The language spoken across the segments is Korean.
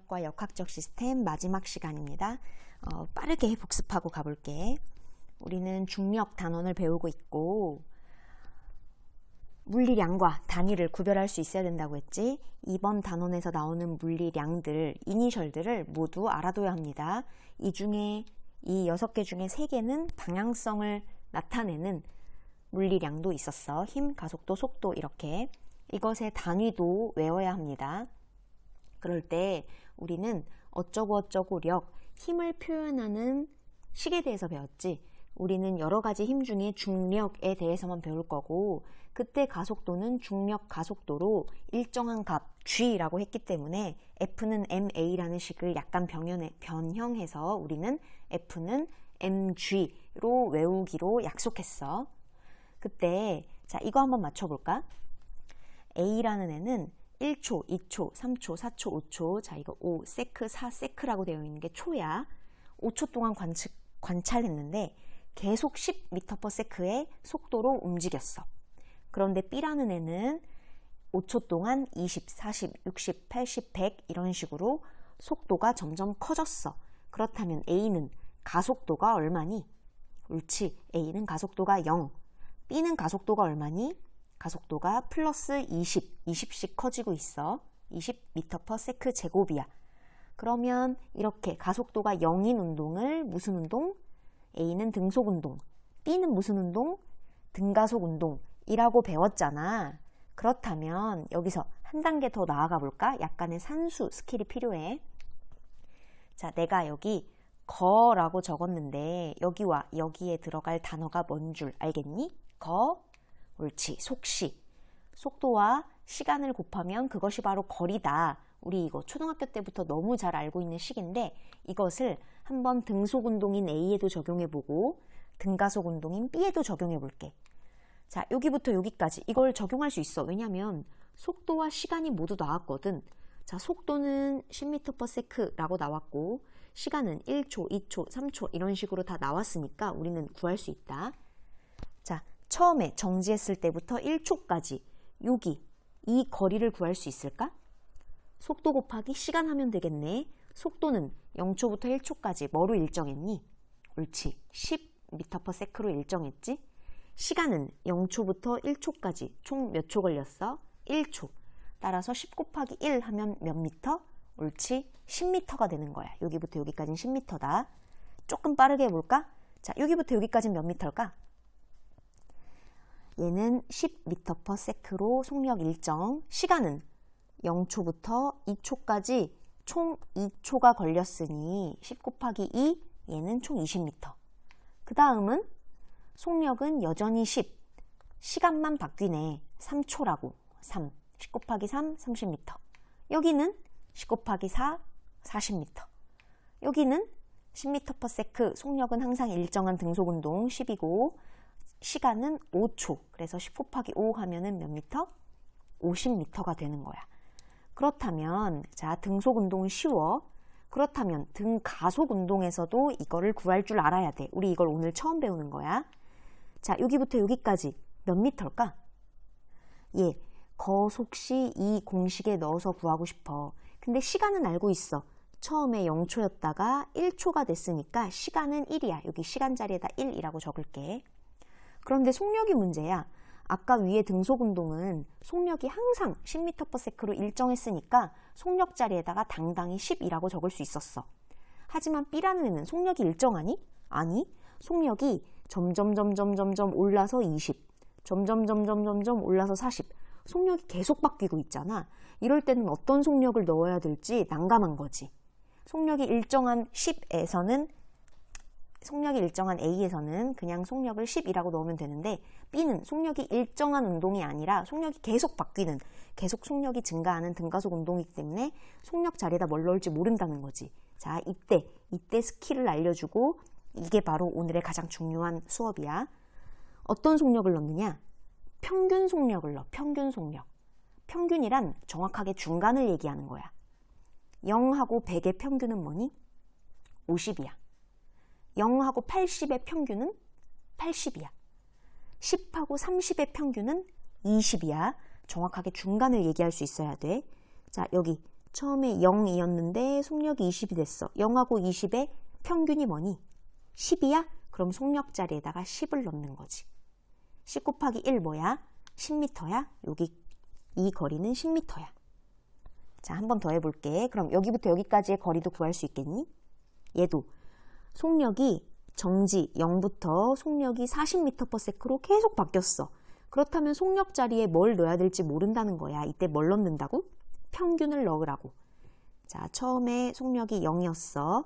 물리학과 역학적 시스템 마지막 시간입니다. 빠르게 복습하고 가볼게. 우리는 중력 단원을 배우고 있고 물리량과 단위를 구별할 수 있어야 된다고 했지. 이번 단원에서 나오는 물리량들, 이니셜들을 모두 알아둬야 합니다. 이 6개 중에 3개는 방향성을 나타내는 물리량도 있었어. 힘, 가속도, 속도 이렇게. 이것의 단위도 외워야 합니다. 그럴 때 우리는 어쩌고어쩌고력, 힘을 표현하는 식에 대해서 배웠지. 우리는 여러 가지 힘 중에 중력에 대해서만 배울 거고, 그때 가속도는 중력 가속도로 일정한 값 g라고 했기 때문에 F는 ma라는 식을 약간 변형해서 우리는 F는 mg로 외우기로 약속했어. 그때 자, 이거 한번 맞춰볼까? A라는 애는 1초, 2초, 3초, 4초, 5초. 자, 이거 5세크, 4세크라고 되어 있는 게 초야. 5초 동안 관찰했는데 계속 10m/s의 속도로 움직였어. 그런데 B라는 애는 5초 동안 20, 40, 60, 80, 100 이런 식으로 속도가 점점 커졌어. 그렇다면 A는 가속도가 얼마니? 옳지. A는 가속도가 0. B는 가속도가 얼마니? 가속도가 플러스 20씩 커지고 있어. 20m/s 제곱이야. 그러면 이렇게 가속도가 0인 운동을 무슨 운동? A는 등속 운동, B는 무슨 운동? 등가속 운동이라고 배웠잖아. 그렇다면 여기서 한 단계 더 나아가 볼까? 약간의 산수 스킬이 필요해. 자, 내가 여기 거라고 적었는데 여기와 여기에 들어갈 단어가 뭔 줄 알겠니? 거, 옳지. 속시. 속도와 시간을 곱하면 그것이 바로 거리다. 우리 이거 초등학교 때부터 너무 잘 알고 있는 식인데 이것을 한번 등속 운동인 A에도 적용해보고 등가속 운동인 B에도 적용해볼게. 자, 여기부터 여기까지 이걸 적용할 수 있어. 왜냐면 속도와 시간이 모두 나왔거든. 자, 속도는 10m/s라고 나왔고 시간은 1초, 2초, 3초 이런 식으로 다 나왔으니까 우리는 구할 수 있다. 자, 처음에 정지했을 때부터 1초까지 여기 이 거리를 구할 수 있을까? 속도 곱하기 시간 하면 되겠네. 속도는 0초부터 1초까지 뭐로 일정했니? 옳지. 10m/s로 일정했지? 시간은 0초부터 1초까지 총 몇 초 걸렸어? 1초. 따라서 10 곱하기 1 하면 몇 미터? 옳지. 10m가 되는 거야. 여기부터 여기까지는 10m다. 조금 빠르게 해볼까? 자, 여기부터 여기까지는 몇 미터일까? 얘는 10m/s로 속력 일정. 시간은 0초부터 2초까지 총 2초가 걸렸으니 10 곱하기 2, 얘는 총 20m. 그 다음은 속력은 여전히 10. 시간만 바뀌네. 3초라고. 3. 10 곱하기 3, 30m. 여기는 10 곱하기 4, 40m. 여기는 10m/s. 속력은 항상 일정한 등속운동 10이고 시간은 5초. 그래서 10 곱하기 5 하면은 몇 미터? 50m가 되는 거야. 그렇다면 자, 등속 운동은 쉬워. 그렇다면 등가속 운동에서도 이거를 구할 줄 알아야 돼. 우리 이걸 오늘 처음 배우는 거야. 자, 여기부터 여기까지 몇 미터일까? 예, 거속시 이 공식에 넣어서 구하고 싶어. 근데 시간은 알고 있어. 처음에 0초였다가 1초가 됐으니까 시간은 1이야. 여기 시간 자리에다 1이라고 적을게. 그런데 속력이 문제야. 아까 위에 등속 운동은 속력이 항상 10m/s로 일정했으니까 속력 자리에다가 당당히 10이라고 적을 수 있었어. 하지만 B라는 애는 속력이 일정하니? 아니, 속력이 점점 올라서 20, 점점 올라서 40. 속력이 계속 바뀌고 있잖아. 이럴 때는 어떤 속력을 넣어야 될지 난감한 거지. 속력이 일정한 A에서는 그냥 속력을 10이라고 넣으면 되는데 B는 속력이 일정한 운동이 아니라 속력이 계속 바뀌는, 계속 속력이 증가하는 등가속 운동이기 때문에 속력 자리에다 뭘 넣을지 모른다는 거지. 자, 이때 스킬을 알려주고 이게 바로 오늘의 가장 중요한 수업이야. 어떤 속력을 넣느냐? 평균 속력을 넣어. 평균 속력. 평균이란 정확하게 중간을 얘기하는 거야. 0하고 100의 평균은 뭐니? 50이야. 0하고 80의 평균은 80이야. 10하고 30의 평균은 20이야. 정확하게 중간을 얘기할 수 있어야 돼. 자, 여기 처음에 0이었는데 속력이 20이 됐어. 0하고 20의 평균이 뭐니? 10이야? 그럼 속력 자리에다가 10을 넣는 거지. 10 곱하기 1 뭐야? 10m야? 여기 이 거리는 10m야. 자, 한 번 더 해볼게. 그럼 여기부터 여기까지의 거리도 구할 수 있겠니? 얘도 속력이 정지 0부터 속력이 40m/s로 계속 바뀌었어. 그렇다면 속력 자리에 뭘 넣어야 될지 모른다는 거야. 이때 뭘 넣는다고? 평균을 넣으라고. 자, 처음에 속력이 0이었어.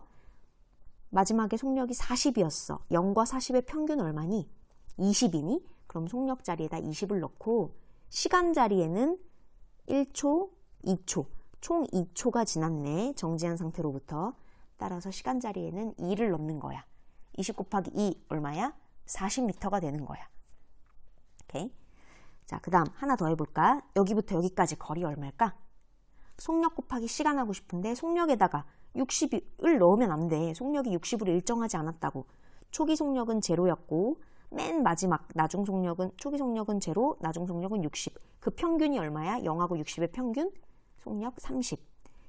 마지막에 속력이 40이었어. 0과 40의 평균 얼마니? 20이니? 그럼 속력 자리에다 20을 넣고 시간 자리에는 1초, 2초, 총 2초가 지났네. 정지한 상태로부터. 따라서 시간 자리에는 2를 넣는 거야. 20 곱하기 2 얼마야? 40m가 되는 거야. 오케이. 자, 그 다음 하나 더 해볼까? 여기부터 여기까지 거리 얼마일까? 속력 곱하기 시간 하고 싶은데 속력에다가 60을 넣으면 안 돼. 속력이 60으로 일정하지 않았다고. 초기 속력은 0였고 맨 마지막 나중 속력은 초기 속력은 0, 나중 속력은 60. 그 평균이 얼마야? 0하고 60의 평균? 속력 30.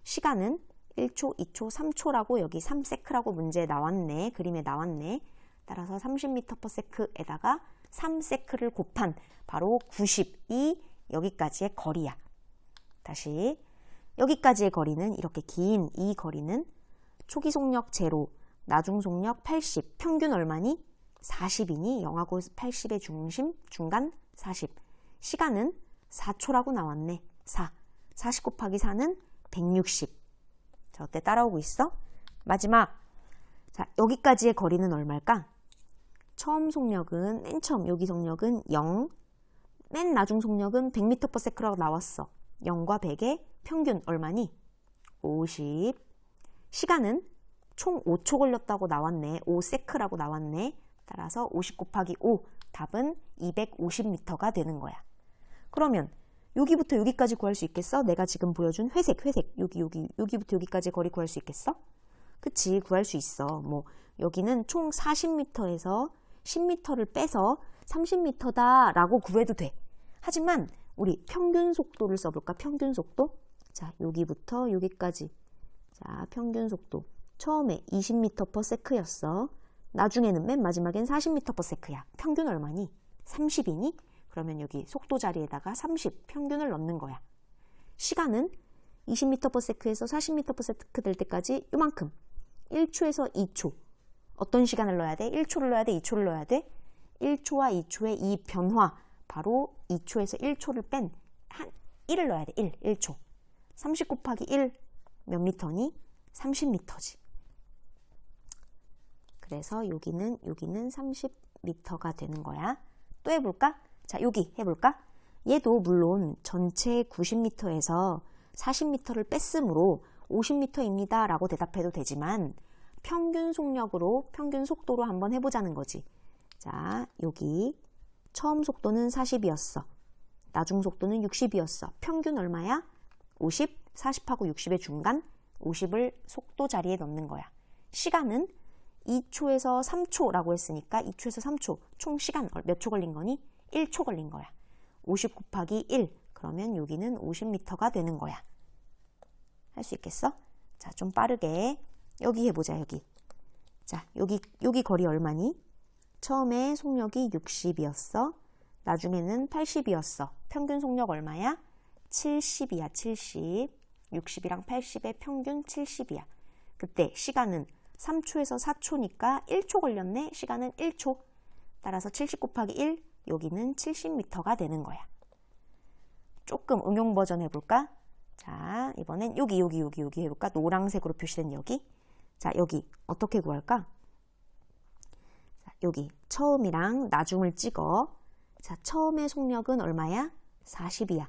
시간은 1초, 2초, 3초라고 여기 3세크라고 문제에 나왔네. 그림에 나왔네. 따라서 30m/s에다가 3세크를 곱한 바로 90이 여기까지의 거리야. 다시 여기까지의 거리는 이렇게 긴 이 거리는 초기 속력 0, 나중 속력 80, 평균 얼마니? 40이니 0하고 80의 중간 40. 시간은 4초라고 나왔네. 4. 40 곱하기 4는 160. 자, 어때? 따라오고 있어? 마지막. 자, 여기까지의 거리는 얼마일까? 처음 속력은, 맨 처음 여기 속력은 0, 맨 나중 속력은 100m/s라고 나왔어. 0과 100의 평균 얼마니? 50. 시간은 총 5초 걸렸다고 나왔네. 5세크라고 나왔네. 따라서 50 곱하기 5, 답은 250m가 되는 거야. 그러면 여기부터 여기까지 구할 수 있겠어? 내가 지금 보여준 회색, 여기부터 여기까지 거리 구할 수 있겠어? 그치, 구할 수 있어. 뭐 여기는 총 40m에서 10m를 빼서 30m다라고 구해도 돼. 하지만 우리 평균 속도를 써볼까? 평균 속도? 자, 여기부터 여기까지. 자, 평균 속도. 처음에 20m/s였어. 나중에는 맨 마지막엔 40m/s야. 평균 얼마니? 30이니? 그러면 여기 속도 자리에다가 30 평균을 넣는 거야. 시간은 20m/s에서 40m/s 될 때까지 이만큼. 1초에서 2초. 어떤 시간을 넣어야 돼? 1초를 넣어야 돼? 2초를 넣어야 돼? 1초와 2초의 이 변화. 바로 2초에서 1초를 뺀 한 1을 넣어야 돼. 1초. 30 곱하기 1 몇 미터니? 30m지. 그래서 여기는 30m가 되는 거야. 또 해볼까? 자, 여기 해볼까? 얘도 물론 전체 90m에서 40m를 뺐으므로 50m입니다 라고 대답해도 되지만 평균 속력으로, 평균 속도로 한번 해보자는 거지. 자, 여기 처음 속도는 40이었어. 나중 속도는 60이었어. 평균 얼마야? 50, 40하고 60의 중간 50을 속도 자리에 넣는 거야. 시간은 2초에서 3초라고 했으니까 2초에서 3초. 총 시간 몇 초 걸린 거니? 1초 걸린 거야. 50 곱하기 1. 그러면 여기는 50m가 되는 거야. 할 수 있겠어? 자, 좀 빠르게. 여기 해보자, 여기. 자, 여기 거리 얼마니? 처음에 속력이 60이었어. 나중에는 80이었어. 평균 속력 얼마야? 70이야, 70. 60이랑 80의 평균 70이야. 그때 시간은 3초에서 4초니까 1초 걸렸네. 시간은 1초. 따라서 70 곱하기 1, 여기는 70m가 되는 거야. 조금 응용 버전 해볼까? 자, 이번엔 여기 해볼까? 노란색으로 표시된 여기. 자, 여기 어떻게 구할까? 자, 여기 처음이랑 나중을 찍어. 자, 처음의 속력은 얼마야? 40이야.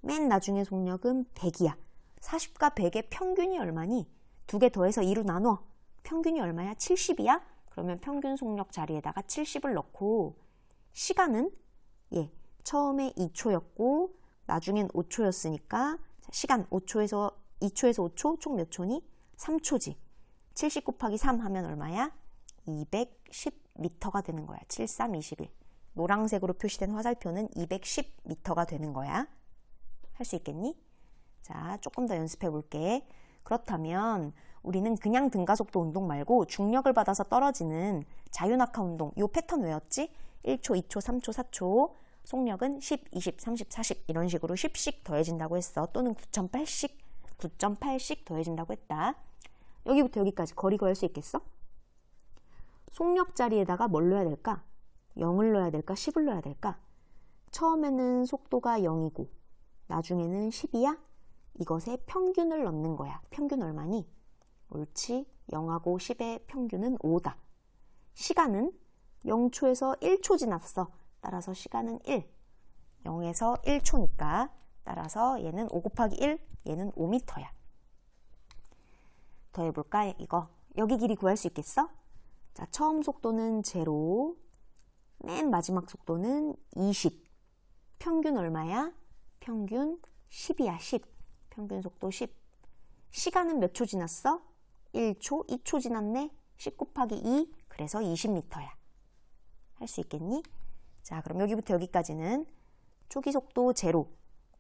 맨 나중의 속력은 100이야. 40과 100의 평균이 얼마니? 두 개 더해서 2로 나눠. 평균이 얼마야? 70이야? 그러면 평균 속력 자리에다가 70을 넣고 시간은 처음에 2초였고 나중엔 5초였으니까 시간 5초에서 5초 총 몇 초니? 3초지. 70 곱하기 3 하면 얼마야? 210m가 되는 거야. 7321. 노란색으로 표시된 화살표는 210m가 되는 거야. 할 수 있겠니? 자, 조금 더 연습해 볼게. 그렇다면 우리는 그냥 등가속도 운동 말고 중력을 받아서 떨어지는 자유낙하 운동, 요 패턴 외웠지? 1초, 2초, 3초, 4초, 속력은 10, 20, 30, 40 이런 식으로 10씩 더해진다고 했어. 또는 9.8씩 더해진다고 했다. 여기부터 여기까지 거리 구할 수 있겠어? 속력 자리에다가 뭘 넣어야 될까? 0을 넣어야 될까? 10을 넣어야 될까? 처음에는 속도가 0이고 나중에는 10이야? 이것에 평균을 넣는 거야. 평균 얼마니? 옳지. 0하고 10의 평균은 5다. 시간은 0초에서 1초 지났어. 따라서 시간은 1. 0에서 1초니까 따라서 얘는 5 곱하기 1, 얘는 5m야. 더 해볼까? 이거. 여기 길이 구할 수 있겠어? 자, 처음 속도는 0, 맨 마지막 속도는 20. 평균 얼마야? 평균 10이야, 10. 평균 속도 10. 시간은 몇 초 지났어? 1초, 2초 지났네? 10 곱하기 2, 그래서 20m야. 할 수 있겠니? 자, 그럼 여기부터 여기까지는 초기 속도 0,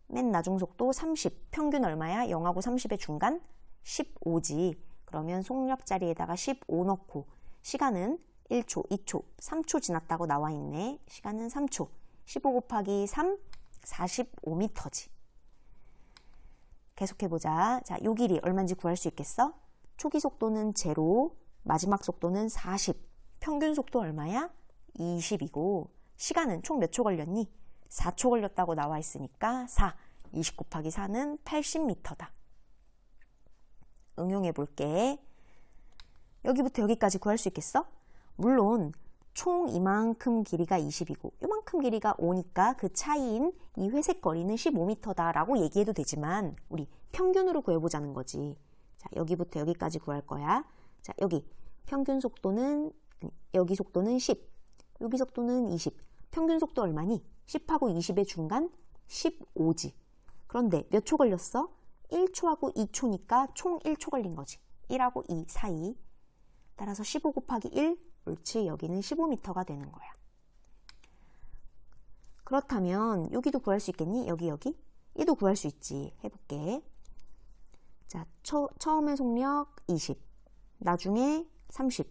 맨 나중 속도 30. 평균 얼마야? 0하고 30의 중간? 15지. 그러면 속력 자리에다가 15 넣고 시간은 1초, 2초, 3초 지났다고 나와 있네. 시간은 3초. 15 곱하기 3, 45m지. 계속해보자. 자, 요 길이 얼마인지 구할 수 있겠어? 초기 속도는 0, 마지막 속도는 40. 평균 속도 얼마야? 20이고 시간은 총 몇 초 걸렸니? 4초 걸렸다고 나와 있으니까 4. 20 곱하기 4는 80m다. 응용해 볼게. 여기부터 여기까지 구할 수 있겠어? 물론 총 이만큼 길이가 20이고 이만큼 길이가 5니까 그 차이인 이 회색 거리는 15m다 라고 얘기해도 되지만 우리 평균으로 구해보자는 거지. 자, 여기부터 여기까지 구할 거야. 자, 여기 평균 속도는 여기 속도는 10, 여기 속도는 20. 평균 속도 얼마니? 10하고 20의 중간 15지. 그런데 몇 초 걸렸어? 1초하고 2초니까 총 1초 걸린 거지. 1하고 2 사이. 따라서 15 곱하기 1, 옳지. 여기는 15m가 되는 거야. 그렇다면 여기도 구할 수 있겠니? 여기. 얘도 구할 수 있지. 해볼게. 자, 처음에 속력 20, 나중에 30.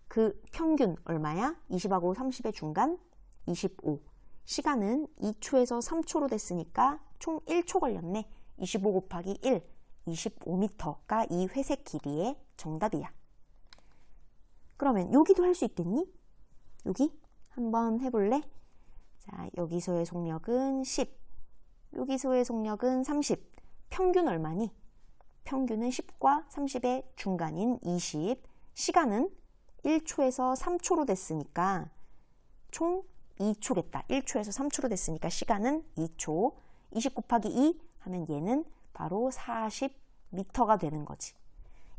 그 평균 얼마야? 20하고 30의 중간 25. 시간은 2초에서 3초로 됐으니까 총 1초 걸렸네. 25 곱하기 1, 25m가 이 회색 길이의 정답이야. 그러면 여기도 할 수 있겠니? 여기 한번 해볼래? 자, 여기서의 속력은 10, 여기서의 속력은 30. 평균 얼마니? 평균은 10과 30의 중간인 20. 시간은 1초에서 3초로 됐으니까 총 2초겠다. 1초에서 3초로 됐으니까 시간은 2초. 20 곱하기 2 하면 얘는 바로 40m가 되는 거지.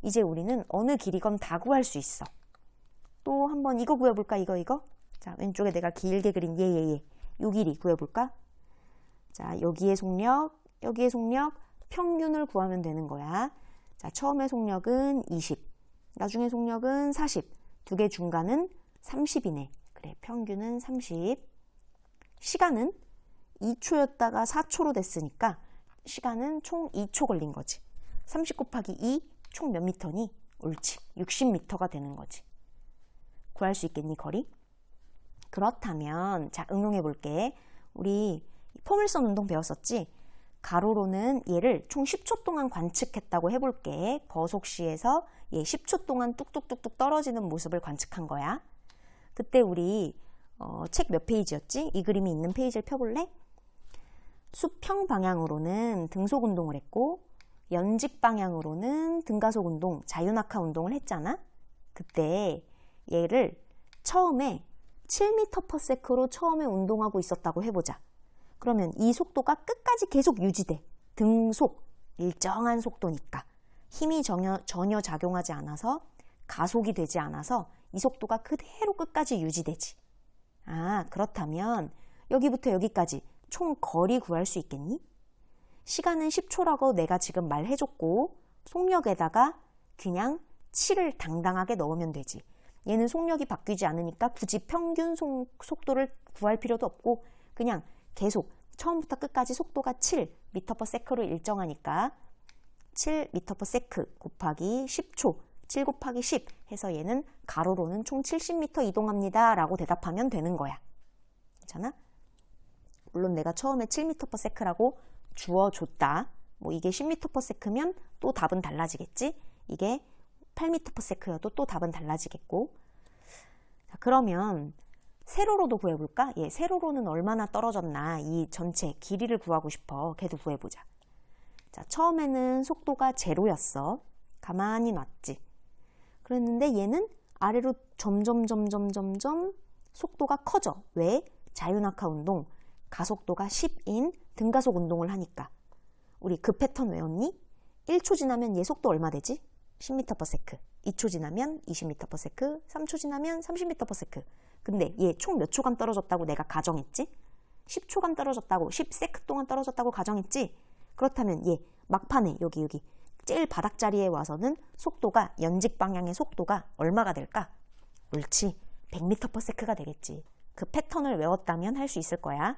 이제 우리는 어느 길이건 다 구할 수 있어. 또 한번 이거 구해볼까? 이거. 자, 왼쪽에 내가 길게 그린 얘. 요 길이 구해볼까? 자, 여기의 속력, 여기의 속력, 평균을 구하면 되는 거야. 자, 처음에 속력은 20, 나중에 속력은 40. 두 개 중간은 30이네. 그래, 평균은 30. 시간은 2초였다가 4초로 됐으니까 시간은 총 2초 걸린 거지. 30 곱하기 2, 총 몇 미터니? 옳지, 60m가 되는 거지. 구할 수 있겠니, 거리? 그렇다면 자, 응용해 볼게. 우리 포물선 운동 배웠었지? 가로로는 얘를 총 10초 동안 관측했다고 해볼게. 거속시에서 얘 10초 동안 뚝뚝뚝뚝 떨어지는 모습을 관측한 거야. 그때 우리 책 몇 페이지였지? 이 그림이 있는 페이지를 펴볼래? 수평 방향으로는 등속 운동을 했고 연직 방향으로는 등가속 운동, 자유낙하 운동을 했잖아. 그때 얘를 처음에 7m/s로 처음에 운동하고 있었다고 해보자. 그러면 이 속도가 끝까지 계속 유지돼. 등속, 일정한 속도니까. 힘이 전혀 작용하지 않아서 가속이 되지 않아서 이 속도가 그대로 끝까지 유지되지. 아, 그렇다면 여기부터 여기까지 총 거리 구할 수 있겠니? 시간은 10초라고 내가 지금 말해줬고 속력에다가 그냥 7을 당당하게 넣으면 되지. 얘는 속력이 바뀌지 않으니까 굳이 평균 속도를 구할 필요도 없고 그냥 계속 처음부터 끝까지 속도가 7m/s로 일정하니까 7m/s 곱하기 10초, 7 곱하기 10 해서 얘는 가로로는 총 70m 이동합니다 라고 대답하면 되는 거야. 괜찮아? 물론 내가 처음에 7m/s라고 주어줬다. 뭐 이게 10m/s면 또 답은 달라지겠지? 이게 8m/s여도 또 답은 달라지겠고. 자, 그러면 세로로도 구해볼까? 세로로는 얼마나 떨어졌나? 이 전체 길이를 구하고 싶어. 걔도 구해보자. 자, 처음에는 속도가 제로였어. 가만히 놨지. 그랬는데 얘는 아래로 점점 속도가 커져. 왜? 자유낙하 운동, 가속도가 10인 등가속 운동을 하니까. 우리 그 패턴 외웠니? 1초 지나면 얘 속도 얼마 되지? 10m/s. 2초 지나면 20m/s, 3초 지나면 30m/s. 근데 얘 총 몇 초간 떨어졌다고 내가 가정했지? 10초간 떨어졌다고, 10s 동안 떨어졌다고 가정했지? 그렇다면 얘 막판에 여기 제일 바닥 자리에 와서는 속도가, 연직 방향의 속도가 얼마가 될까? 옳지, 100m/s가 되겠지. 그 패턴을 외웠다면 할 수 있을 거야.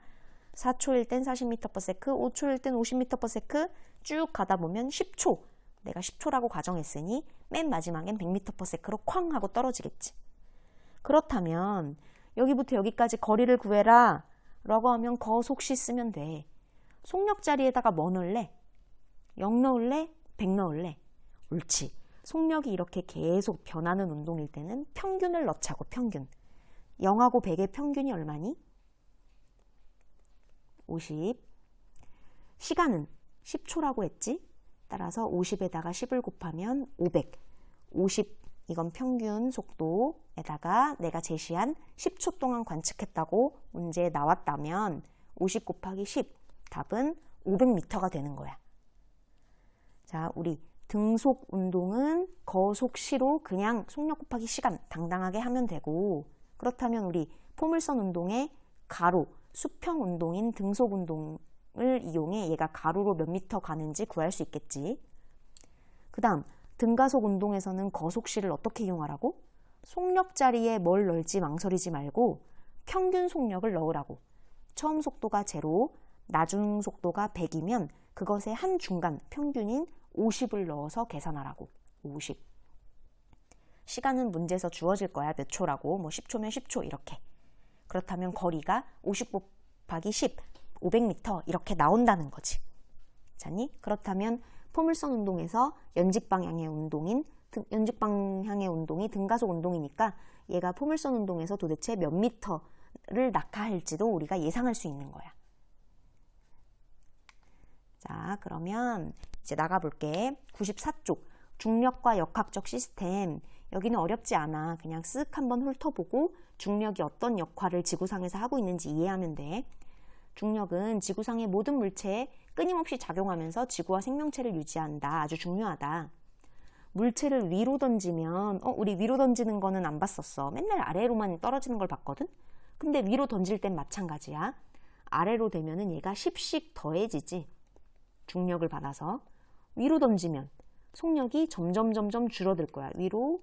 4초일 땐 40m/s, 5초일 땐 50m/s 쭉 가다 보면 10초. 내가 10초라고 가정했으니 맨 마지막엔 100m/s로 쾅 하고 떨어지겠지. 그렇다면 여기부터 여기까지 거리를 구해라 라고 하면 거속시 쓰면 돼. 속력 자리에다가 뭐 넣을래? 0 넣을래? 100 넣을래? 옳지. 속력이 이렇게 계속 변하는 운동일 때는 평균을 넣자고. 평균. 0하고 100의 평균이 얼마니? 50. 시간은 10초라고 했지? 따라서 50에다가 10을 곱하면 500. 50, 이건 평균 속도에다가 내가 제시한 10초 동안 관측했다고 문제에 나왔다면 50 곱하기 10, 답은 500m가 되는 거야. 자, 우리 등속 운동은 거속시로 그냥 속력 곱하기 시간 당당하게 하면 되고, 그렇다면 우리 포물선 운동의 가로, 수평 운동인 등속 운동을 이용해 얘가 가로로 몇 미터 가는지 구할 수 있겠지. 그 다음 등가속 운동에서는 거속시를 어떻게 이용하라고? 속력 자리에 뭘 넣을지 망설이지 말고 평균 속력을 넣으라고. 처음 속도가 0, 나중 속도가 100이면 그것의 한 중간 평균인 50을 넣어서 계산하라고. 50. 시간은 문제에서 주어질 거야. 몇 초라고. 뭐 10초면 10초 이렇게. 그렇다면 거리가 50 곱하기 10, 500m 이렇게 나온다는 거지. 자니? 그렇다면 포물선 운동에서 연직 방향의 운동이 등가속 운동이니까 얘가 포물선 운동에서 도대체 몇 미터를 낙하할지도 우리가 예상할 수 있는 거야. 자, 그러면 이제 나가볼게. 94쪽 중력과 역학적 시스템. 여기는 어렵지 않아. 그냥 쓱 한번 훑어보고 중력이 어떤 역할을 지구상에서 하고 있는지 이해하면 돼. 중력은 지구상의 모든 물체에 끊임없이 작용하면서 지구와 생명체를 유지한다. 아주 중요하다. 물체를 위로 던지면 우리 위로 던지는 거는 안 봤었어. 맨날 아래로만 떨어지는 걸 봤거든. 근데 위로 던질 땐 마찬가지야. 아래로 되면은 얘가 10씩 더해지지. 중력을 받아서. 위로 던지면 속력이 점점 줄어들 거야. 위로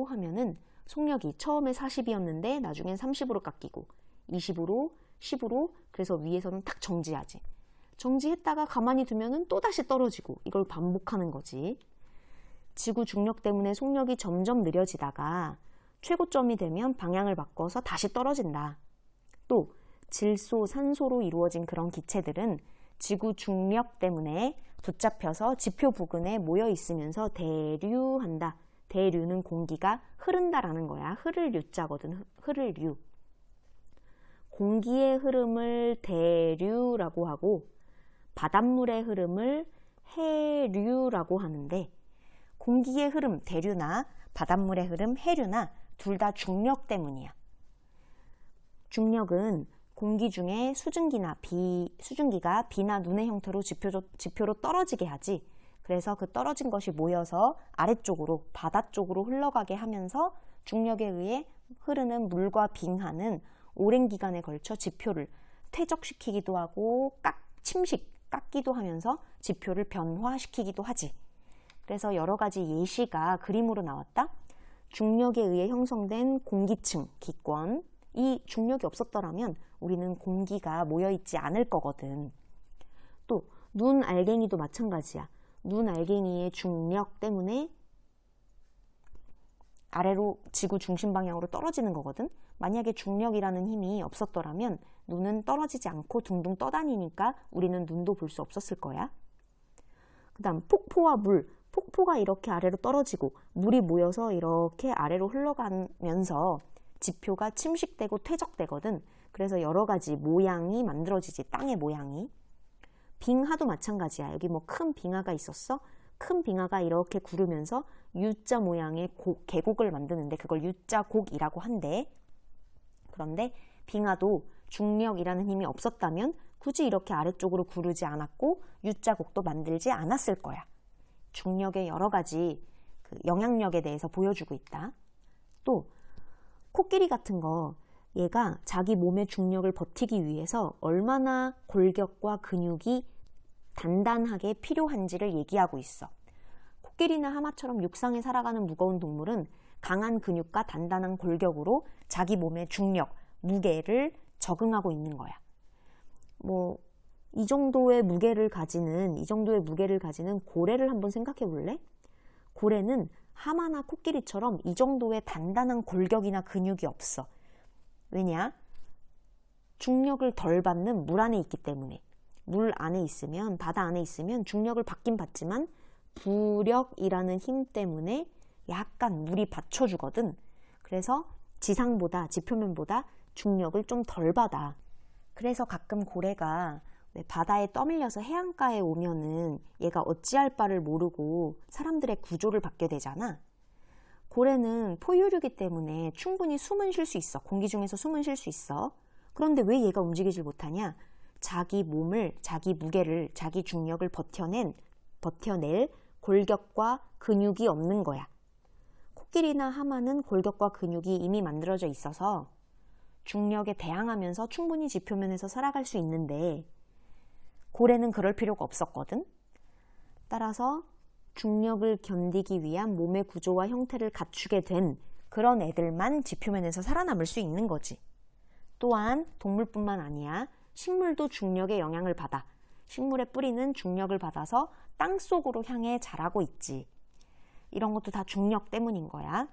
하면은 속력이 처음에 40이었는데 나중엔 30으로 깎이고 20으로 10으로, 그래서 위에서는 딱 정지하지. 정지했다가 가만히 두면은 또다시 떨어지고, 이걸 반복하는 거지. 지구 중력 때문에 속력이 점점 느려지다가 최고점이 되면 방향을 바꿔서 다시 떨어진다. 또 질소, 산소로 이루어진 그런 기체들은 지구 중력 때문에 붙잡혀서 지표 부근에 모여 있으면서 대류한다. 대류는 공기가 흐른다라는 거야. 흐를 류자거든. 흐를 류. 공기의 흐름을 대류라고 하고 바닷물의 흐름을 해류라고 하는데, 공기의 흐름 대류나 바닷물의 흐름 해류나 둘 다 중력 때문이야. 중력은 공기 중에 수증기가 비나 눈의 형태로 지표로 떨어지게 하지. 그래서 그 떨어진 것이 모여서 아래쪽으로, 바다 쪽으로 흘러가게 하면서 중력에 의해 흐르는 물과 빙하는 오랜 기간에 걸쳐 지표를 퇴적시키기도 하고 깎기도 하면서 지표를 변화시키기도 하지. 그래서 여러 가지 예시가 그림으로 나왔다. 중력에 의해 형성된 공기층, 기권, 이 중력이 없었더라면 우리는 공기가 모여있지 않을 거거든. 또 눈 알갱이도 마찬가지야. 눈 알갱이의 중력 때문에 아래로 지구 중심 방향으로 떨어지는 거거든. 만약에 중력이라는 힘이 없었더라면 눈은 떨어지지 않고 둥둥 떠다니니까 우리는 눈도 볼 수 없었을 거야. 그 다음 폭포와 물. 폭포가 이렇게 아래로 떨어지고 물이 모여서 이렇게 아래로 흘러가면서 지표가 침식되고 퇴적되거든. 그래서 여러 가지 모양이 만들어지지, 땅의 모양이. 빙하도 마찬가지야. 여기 뭐 큰 빙하가 있었어? 큰 빙하가 이렇게 구르면서 U자 모양의 계곡을 만드는데 그걸 U자곡이라고 한대. 그런데 빙하도 중력이라는 힘이 없었다면 굳이 이렇게 아래쪽으로 구르지 않았고 U자곡도 만들지 않았을 거야. 중력의 여러 가지 그 영향력에 대해서 보여주고 있다. 또 코끼리 같은 거, 얘가 자기 몸의 중력을 버티기 위해서 얼마나 골격과 근육이 단단하게 필요한지를 얘기하고 있어. 코끼리나 하마처럼 육상에 살아가는 무거운 동물은 강한 근육과 단단한 골격으로 자기 몸의 중력, 무게를 적응하고 있는 거야. 이 정도의 무게를 가지는 고래를 한번 생각해 볼래? 고래는 하마나 코끼리처럼 이 정도의 단단한 골격이나 근육이 없어. 왜냐? 중력을 덜 받는 물 안에 있기 때문에. 물 안에 있으면, 바다 안에 있으면 중력을 받긴 받지만 부력이라는 힘 때문에 약간 물이 받쳐주거든. 그래서 지표면보다 중력을 좀 덜 받아. 그래서 가끔 고래가 왜 바다에 떠밀려서 해안가에 오면은 얘가 어찌할 바를 모르고 사람들의 구조를 받게 되잖아. 고래는 포유류이기 때문에 충분히 숨은 쉴 수 있어. 공기 중에서 숨은 쉴 수 있어. 그런데 왜 얘가 움직이질 못하냐? 자기 몸을, 자기 무게를, 자기 중력을 버텨낼 골격과 근육이 없는 거야. 코끼리나 하마는 골격과 근육이 이미 만들어져 있어서 중력에 대항하면서 충분히 지표면에서 살아갈 수 있는데 고래는 그럴 필요가 없었거든. 따라서 중력을 견디기 위한 몸의 구조와 형태를 갖추게 된 그런 애들만 지표면에서 살아남을 수 있는 거지. 또한 동물뿐만 아니야. 식물도 중력의 영향을 받아. 식물의 뿌리는 중력을 받아서 땅속으로 향해 자라고 있지. 이런 것도 다 중력 때문인 거야.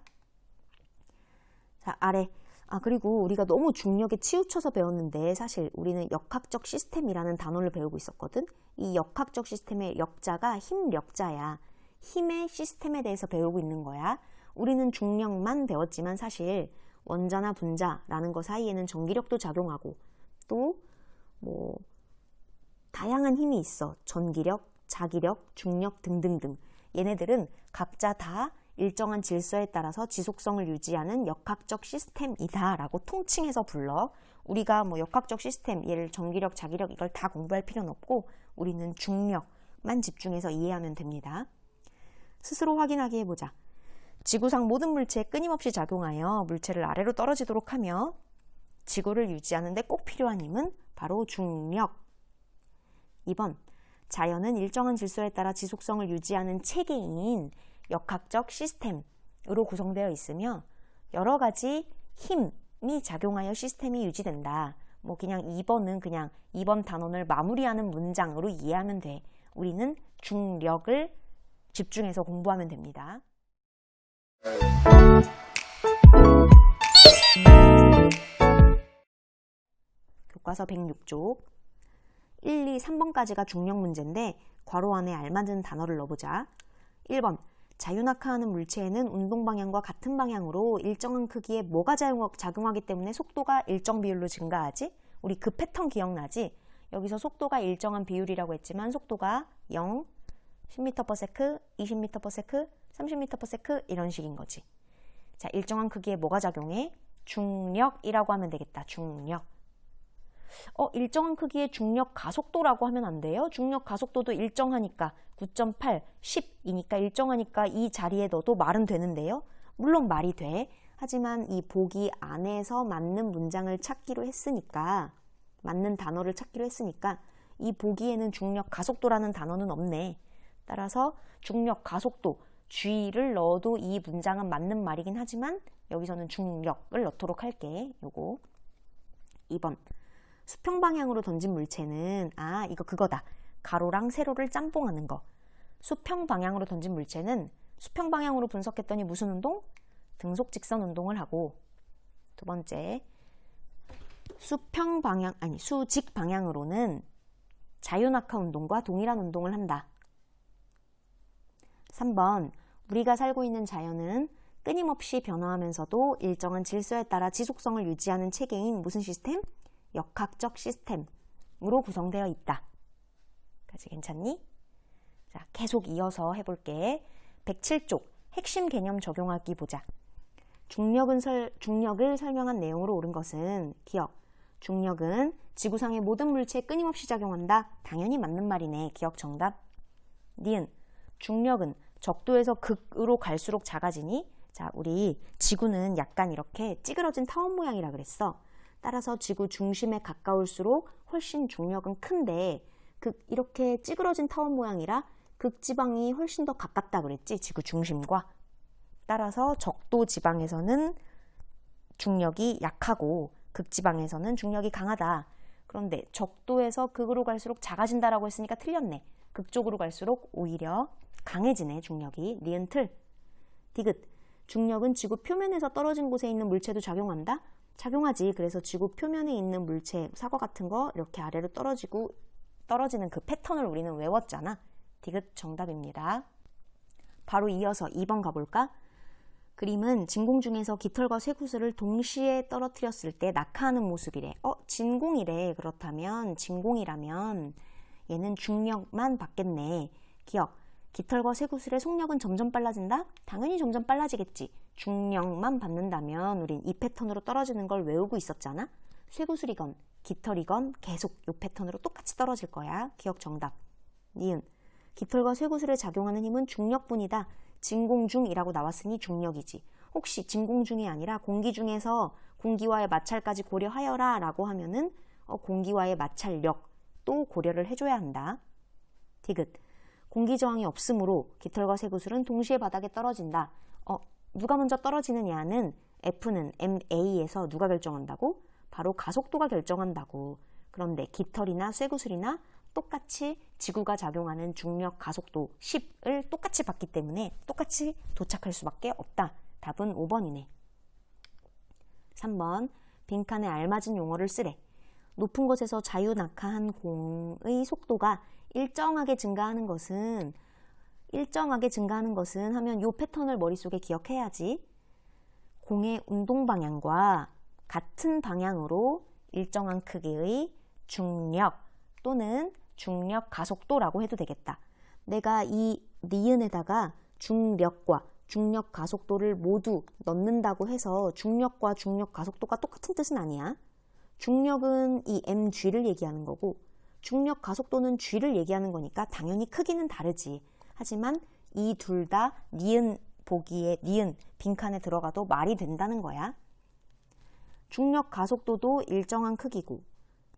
자, 아래. 그리고 우리가 너무 중력에 치우쳐서 배웠는데 사실 우리는 역학적 시스템이라는 단어를 배우고 있었거든. 이 역학적 시스템의 역자가 힘력자야. 힘의 시스템에 대해서 배우고 있는 거야. 우리는 중력만 배웠지만 사실 원자나 분자라는 거 사이에는 전기력도 작용하고 또 다양한 힘이 있어. 전기력, 자기력, 중력 등등등. 얘네들은 각자 다 일정한 질서에 따라서 지속성을 유지하는 역학적 시스템이다 라고 통칭해서 불러. 우리가 역학적 시스템, 예를 전기력, 자기력 이걸 다 공부할 필요는 없고 우리는 중력만 집중해서 이해하면 됩니다. 스스로 확인하게 해보자. 지구상 모든 물체에 끊임없이 작용하여 물체를 아래로 떨어지도록 하며 지구를 유지하는 데 꼭 필요한 힘은 바로 중력. 2번, 자연은 일정한 질서에 따라 지속성을 유지하는 체계인 역학적 시스템으로 구성되어 있으며 여러 가지 힘이 작용하여 시스템이 유지된다. 그냥 2번은 그냥 2번 단원을 마무리하는 문장으로 이해하면 돼. 우리는 중력을 집중해서 공부하면 됩니다. 교과서 106쪽 1, 2, 3번까지가 중력 문제인데 괄호 안에 알맞은 단어를 넣어보자. 1번, 자유낙하하는 물체에는 운동 방향과 같은 방향으로 일정한 크기의 뭐가 작용하기 때문에 속도가 일정 비율로 증가하지? 우리 그 패턴 기억나지? 여기서 속도가 일정한 비율이라고 했지만 속도가 0, 10m/s, 20m/s, 30m/s 이런 식인 거지. 자, 일정한 크기에 뭐가 작용해? 중력이라고 하면 되겠다. 중력. 일정한 크기의 중력 가속도라고 하면 안 돼요? 중력 가속도도 일정하니까 9.8, 10이니까 일정하니까 이 자리에 넣어도 말은 되는데요. 물론 말이 돼. 하지만 이 보기 안에서 맞는 문장을 찾기로 했으니까, 맞는 단어를 찾기로 했으니까 이 보기에는 중력 가속도라는 단어는 없네. 따라서 중력 가속도, G를 넣어도 이 문장은 맞는 말이긴 하지만 여기서는 중력을 넣도록 할게. 요거 2번 수평 방향으로 던진 물체는 이거 그거다. 가로랑 세로를 짬뽕하는 거. 수평 방향으로 던진 물체는 수평 방향으로 분석했더니 무슨 운동? 등속 직선 운동을 하고, 두 번째 수직 방향으로는 자유낙하 운동과 동일한 운동을 한다. 3번 우리가 살고 있는 자연은 끊임없이 변화하면서도 일정한 질서에 따라 지속성을 유지하는 체계인 무슨 시스템? 역학적 시스템으로 구성되어 있다. 까지 괜찮니? 자, 계속 이어서 해볼게. 107쪽 핵심 개념 적용하기 보자. 중력을 설명한 내용으로 옳은 것은 기억. 중력은 지구상의 모든 물체에 끊임없이 작용한다. 당연히 맞는 말이네. 기억 정답. 니은 중력은 적도에서 극으로 갈수록 작아지니. 자, 우리 지구는 약간 이렇게 찌그러진 타원 모양이라 그랬어. 따라서 지구 중심에 가까울수록 훨씬 중력은 큰데 이렇게 찌그러진 타원 모양이라 극지방이 훨씬 더 가깝다 그랬지, 지구 중심과. 따라서 적도 지방에서는 중력이 약하고 극지방에서는 중력이 강하다. 그런데 적도에서 극으로 갈수록 작아진다라고 했으니까 틀렸네. 극쪽으로 갈수록 오히려 강해지네, 중력이. 니은 틀. 디귿 중력은 지구 표면에서 떨어진 곳에 있는 물체도 작용한다? 작용하지. 그래서 지구 표면에 있는 물체, 사과 같은 거 이렇게 아래로 떨어지는 그 패턴을 우리는 외웠잖아. 디귿 정답입니다. 바로 이어서 2번 가볼까? 그림은 진공 중에서 깃털과 쇠구슬을 동시에 떨어뜨렸을 때 낙하하는 모습이래. 진공이래. 그렇다면 진공이라면 얘는 중력만 받겠네. 기억. 깃털과 쇠구슬의 속력은 점점 빨라진다? 당연히 점점 빨라지겠지. 중력만 받는다면 우린 이 패턴으로 떨어지는 걸 외우고 있었잖아. 쇠구슬이건 깃털이건 계속 이 패턴으로 똑같이 떨어질 거야. 기억 정답. 니은 깃털과 쇠구슬에 작용하는 힘은 중력뿐이다. 진공중이라고 나왔으니 중력이지. 혹시 진공중이 아니라 공기 중에서 공기와의 마찰까지 고려하여라 라고 하면은 공기와의 마찰력도 고려를 해줘야 한다. 디귿 공기 저항이 없으므로 깃털과 쇠구슬은 동시에 바닥에 떨어진다. 누가 먼저 떨어지느냐는 F는 ma에서 누가 결정한다고? 바로 가속도가 결정한다고. 그런데 깃털이나 쇠구슬이나 똑같이 지구가 작용하는 중력 가속도 10을 똑같이 받기 때문에 똑같이 도착할 수밖에 없다. 답은 5번이네. 3번 빈칸에 알맞은 용어를 쓰래. 높은 곳에서 자유낙하한 공의 속도가 일정하게 증가하는 것은 하면 이 패턴을 머릿속에 기억해야지. 공의 운동 방향과 같은 방향으로 일정한 크기의 중력 또는 중력 가속도라고 해도 되겠다. 내가 이 니은에다가 중력과 중력 가속도를 모두 넣는다고 해서 중력과 중력 가속도가 똑같은 뜻은 아니야. 중력은 이 mg를 얘기하는 거고 중력 가속도는 g를 얘기하는 거니까 당연히 크기는 다르지. 하지만 이 둘 다 니은 보기에 니은 빈칸에 들어가도 말이 된다는 거야. 중력 가속도도 일정한 크기고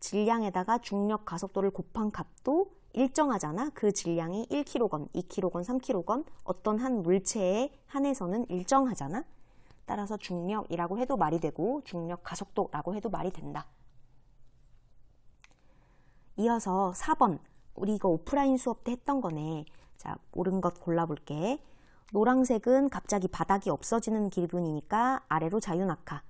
질량에다가 중력 가속도를 곱한 값도 일정하잖아. 그 질량이 1kg건, 2kg건, 3kg건 어떤 한 물체에 한해서는 일정하잖아. 따라서 중력이라고 해도 말이 되고 중력 가속도라고 해도 말이 된다. 이어서 4번. 우리 이거 오프라인 수업 때 했던 거네. 자, 옳은 것 골라볼게. 노란색은 갑자기 바닥이 없어지는 기분이니까 아래로 자유낙하.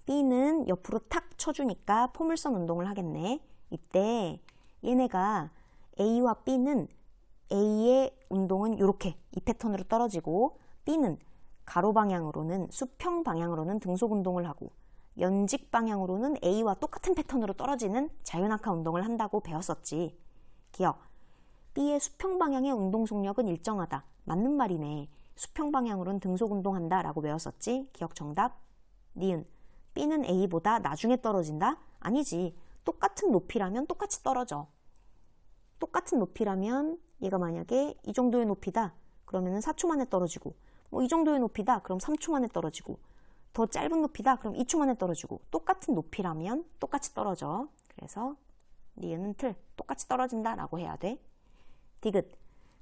B는 옆으로 탁 쳐주니까 포물선 운동을 하겠네. 이때 얘네가 A와 B는 A의 운동은 이렇게 이 패턴으로 떨어지고 B는 가로 방향으로는 수평 방향으로는 등속 운동을 하고 연직 방향으로는 A와 똑같은 패턴으로 떨어지는 자유낙하 운동을 한다고 배웠었지. 기억. B의 수평 방향의 운동 속력은 일정하다. 맞는 말이네. 수평 방향으로는 등속 운동한다 라고 배웠었지. 기억 정답. 니은. B는 A보다 나중에 떨어진다? 아니지. 똑같은 높이라면 똑같이 떨어져. 똑같은 높이라면 얘가 만약에 이 정도의 높이다. 그러면 4초 만에 떨어지고 이 정도의 높이다. 그럼 3초 만에 떨어지고 더 짧은 높이다. 그럼 2초 만에 떨어지고 똑같은 높이라면 똑같이 떨어져. 그래서 니은은 틀. 똑같이 떨어진다 라고 해야 돼. 디귿.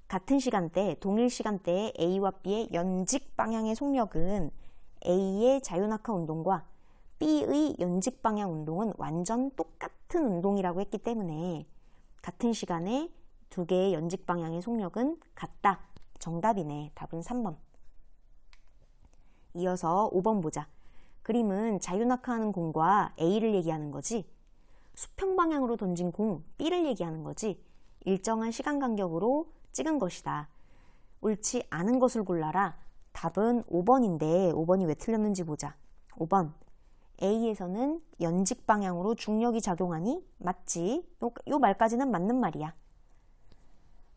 같은 시간대, 동일 시간대에 A와 B의 연직 방향의 속력은 A의 자유낙하 운동과 B의 연직 방향 운동은 완전 똑같은 운동이라고 했기 때문에 같은 시간에 두 개의 연직 방향의 속력은 같다. 정답이네. 답은 3번. 이어서 5번 보자. 그림은 자유낙하하는 공과 A를 얘기하는 거지. 수평 방향으로 던진 공 B를 얘기하는 거지. 일정한 시간 간격으로 찍은 것이다. 옳지 않은 것을 골라라. 답은 5번인데 5번이 왜 틀렸는지 보자. 5번. A에서는 연직 방향으로 중력이 작용하니? 맞지. 요 말까지는 맞는 말이야.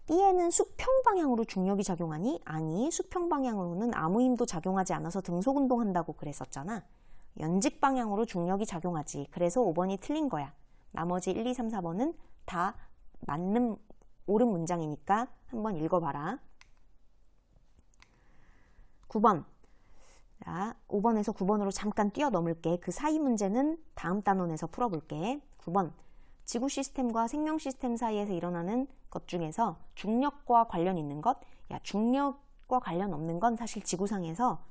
B에는 수평 방향으로 중력이 작용하니? 아니, 수평 방향으로는 아무 힘도 작용하지 않아서 등속 운동한다고 그랬었잖아. 연직 방향으로 중력이 작용하지. 그래서 5번이 틀린 거야. 나머지 1, 2, 3, 4번은 다 맞는 옳은 문장이니까 한번 읽어봐라. 9번. 자, 5번에서 9번으로 잠깐 뛰어넘을게. 그 사이 문제는 다음 단원에서 풀어볼게. 9번. 지구 시스템과 생명 시스템 사이에서 일어나는 것 중에서 중력과 관련 있는 것? 야, 중력과 관련 없는 건 사실 지구상에서